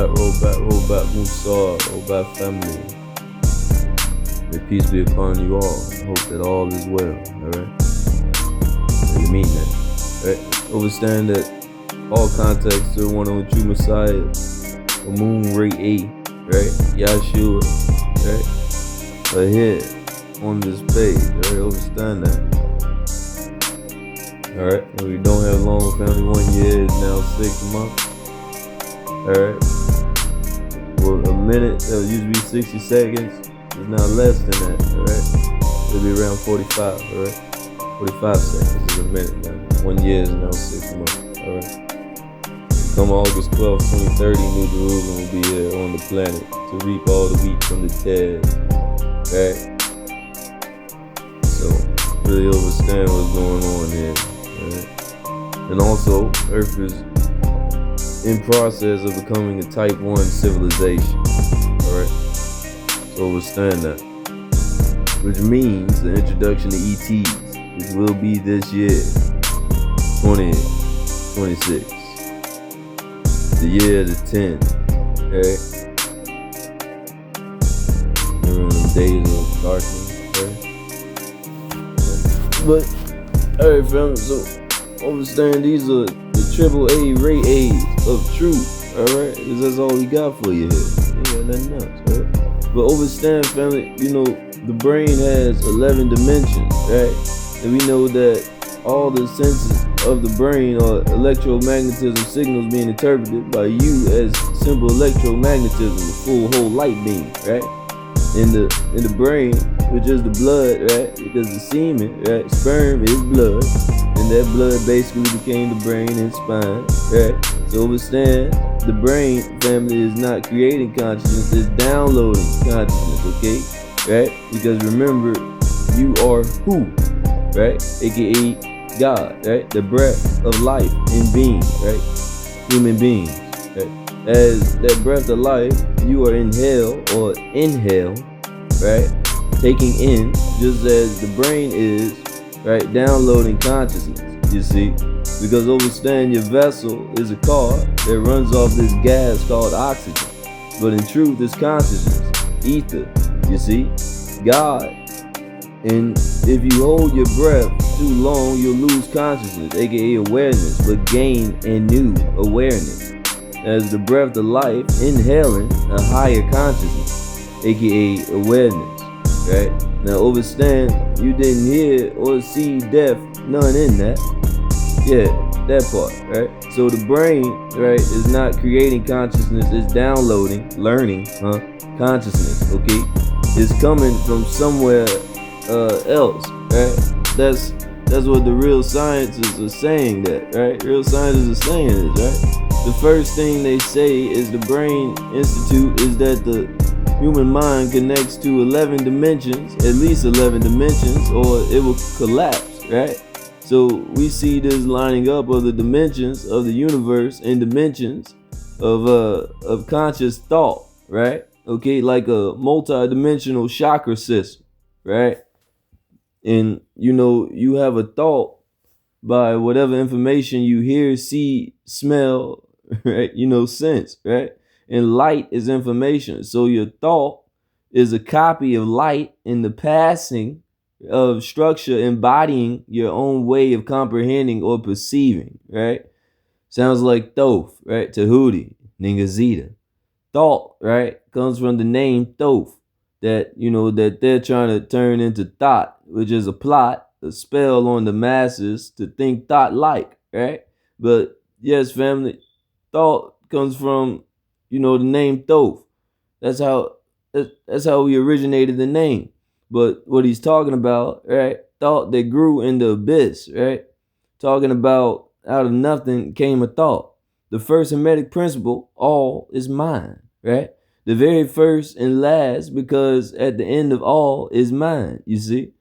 roll back, Musa, roll back family. May peace be upon you all. I hope that all is well, alright? Really mean that, right? Understand that all context to one on true Messiah, Amun, Rayay, right? Yahshua, right? But here, on this page, alright? Understand that. Alright, and we don't have long family. 1 year is now 6 months. Alright. Well, a minute that used to be 60 seconds is now less than that. Alright. It'll be around 45. Alright. 45 seconds is a minute now. 1 year is now 6 months. Alright. Come August 12th, 2030, New Jerusalem will be here on the planet to reap all the wheat from the tares. Right? So, really understand what's going on here. Right? And also, Earth is in process of becoming a type 1 civilization. Alright? So understand that. Which means the introduction to ETs, which will be this year, 2026. The year of the 10. Alright? Remember them days of darkness, right? But, alright fam, so understand these are the TRIP3LE Rayays of truth, alright? Because that's all we got for you here. Ain't got nothing else, right? But understand, family, you know, the brain has 11 dimensions, right? And we know that all the senses of the brain are electromagnetism signals being interpreted by you as simple electromagnetism, a full whole light beam, right? In the brain, which is the blood, right? Because the semen, right? Sperm is blood. And that blood basically became the brain and spine, right? So understand, the brain, family, is not creating consciousness, it's downloading consciousness, okay? Right? Because remember, you are who, right? AKA God, right? The breath of life in being, right? Human beings, right? As that breath of life, you are inhale, right? Taking in, just as the brain is, right, downloading consciousness, you see, because understand your vessel is a car that runs off this gas called oxygen, but in truth it's consciousness, ether, you see, God. And if you hold your breath too long, you'll lose consciousness, aka awareness, but gain a new awareness as the breath of life, inhaling a higher consciousness, aka awareness, right? Now understand, you didn't hear or see death, none in that. Yeah, that part, right? So the brain, right, is not creating consciousness, it's downloading, learning, consciousness, okay? It's coming from somewhere else, right? That's what the real scientists are saying that, right? Real scientists are saying this, right? The first thing they say is the Brain Institute is that the human mind connects to 11 dimensions, at least 11 dimensions, or it will collapse, right? So we see this lining up of the dimensions of the universe and dimensions of conscious thought, right? Okay, like a multi-dimensional chakra system, right? And you know, you have a thought by whatever information you hear, see, smell, right? You know, sense, right? And light is information. So your thought is a copy of light in the passing of structure embodying your own way of comprehending or perceiving, right? Sounds like Thoth, right? Tahuti, Ningazita. Thought, right, comes from the name Thoth, that, you know, that they're trying to turn into thought, which is a plot, a spell on the masses to think thought like, right? But yes, family, thought comes from, you know, the name Thoth. That's how we originated the name. But what he's talking about, right? Thought that grew in the abyss, right? Talking about out of nothing came a thought. The first Hermetic principle, all is mind, right? The very first and last, because at the end of all is mind, you see?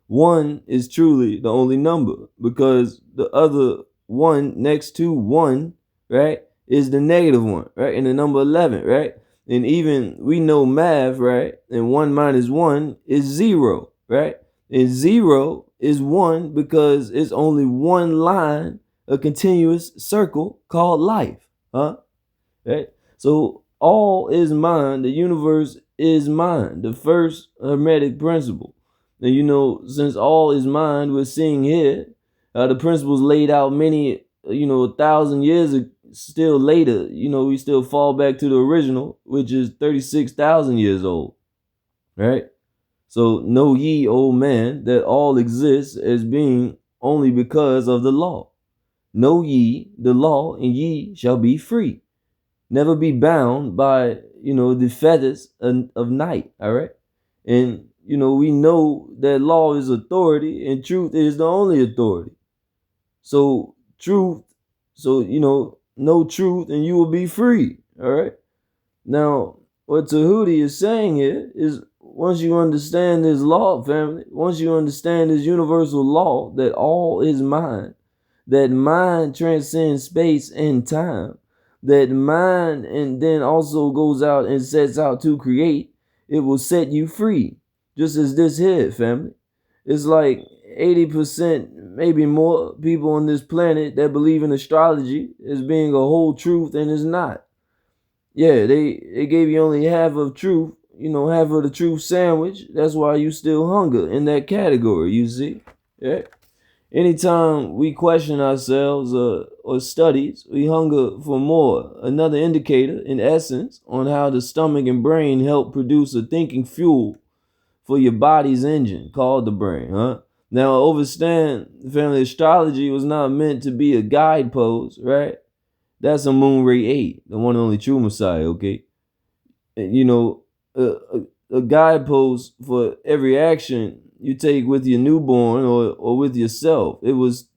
One is truly the only number, because the other one next to one, right, is the negative one, right? And the number 11, right? And even we know math, right? And 1 minus 1 is 0, right? And 0 is 1 because it's only one line, a continuous circle called life, right? So all is mind. The universe is mind. The first hermetic principle. And since all is mind, we're seeing here the principles laid out many, 1,000 years still later. We still fall back to the original, which is 36,000 years old, right? So know ye, O man, that all exists as being only because of the law. Know ye the law, and ye shall be free. Never be bound by, the fetters of night, all right? And, we know that law is authority and truth is the only authority. So know truth and you will be free, all right? Now, what Tahuti is saying here is once you understand this law, family, once you understand this universal law that all is mind, that mind transcends space and time, that mind and then also goes out and sets out to create, it will set you free. Just as this here, family. It's like 80%, maybe more people on this planet that believe in astrology as being a whole truth and it's not. Yeah, they gave you only half of truth, half of the truth sandwich. That's why you still hunger in that category, you see? Yeah. Anytime we question ourselves or studies, we hunger for more. Another indicator, in essence, on how the stomach and brain help produce a thinking fuel for your body's engine, called the brain, huh? Now, understand, family, astrology was not meant to be a guidepost, right? That's Amun Rayay, the one and only true Messiah, okay? And, a guidepost for every action you take with your newborn or with yourself. It was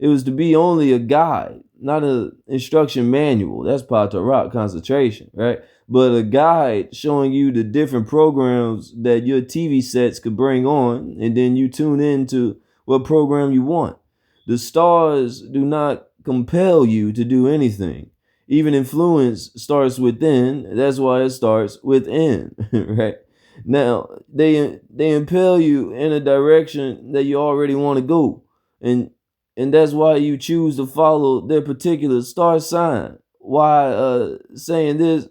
to be only a guide, not an instruction manual. That's Patarak concentration, right? But a guide showing you the different programs that your TV sets could bring on, and then you tune into what program you want. The stars do not compel you to do anything. Even influence starts within. That's why it starts within, right? Now, they impel you in a direction that you already want to go. And that's why you choose to follow their particular star sign. Why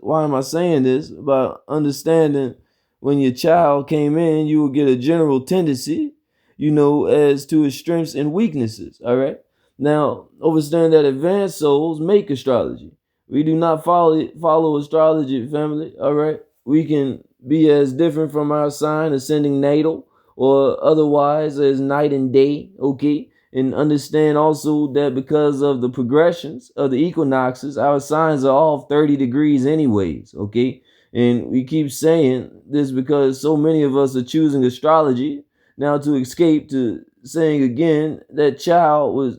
why am I saying this? By understanding when your child came in, you will get a general tendency, as to his strengths and weaknesses. All right. Now, understand that advanced souls make astrology. We do not follow astrology, family. All right. We can be as different from our sign, ascending natal, or otherwise as night and day. Okay. And understand also that because of the progressions of the equinoxes, our signs are off 30 degrees anyways, okay? And we keep saying this because so many of us are choosing astrology now to escape to saying again that child was,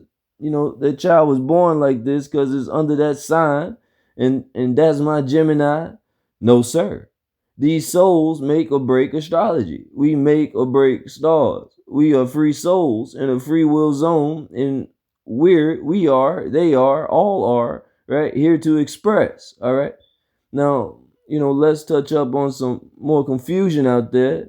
born like this because it's under that sign, and that's my Gemini. No, sir. These souls make or break astrology. We make or break stars. We are free souls in a free will zone, and they are, all are, right, here to express, all right? Now, let's touch up on some more confusion out there.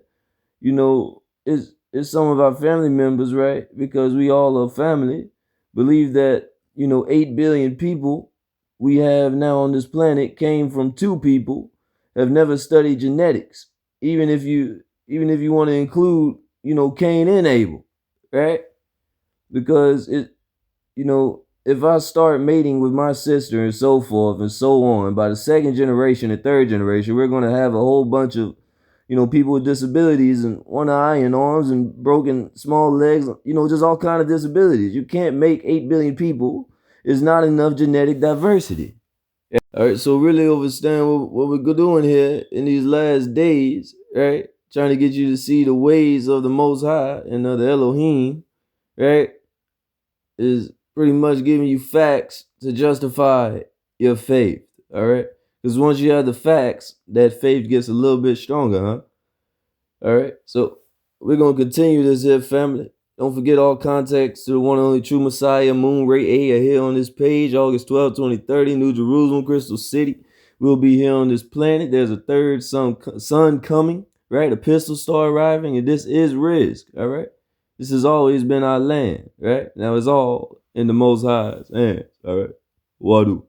It's some of our family members, right, because we all are family, believe that, 8 billion people we have now on this planet came from 2 people, have never studied genetics, even if you want to include, Cain and Abel, right? Because if I start mating with my sister and so forth and so on, by the second generation and third generation, we're going to have a whole bunch of, people with disabilities and one eye and arms and broken small legs, just all kind of disabilities. You can't make 8 billion people. It's not enough genetic diversity. All right, so really understand what we're doing here in these last days, right? Trying to get you to see the ways of the Most High and of the Elohim, right? Is pretty much giving you facts to justify your faith, all right? Because once you have the facts, that faith gets a little bit stronger, huh? All right, so we're going to continue this here, family. Don't forget all contacts to the one and only true Messiah, Amun, Rayay, are here on this page, August 12, 2030, New Jerusalem, Crystal City. We'll be here on this planet. There's a third sun coming, right? A pistol star arriving, and this is Risk, all right? This has always been our land, right? Now it's all in the Most High's hands, all right? Wadu.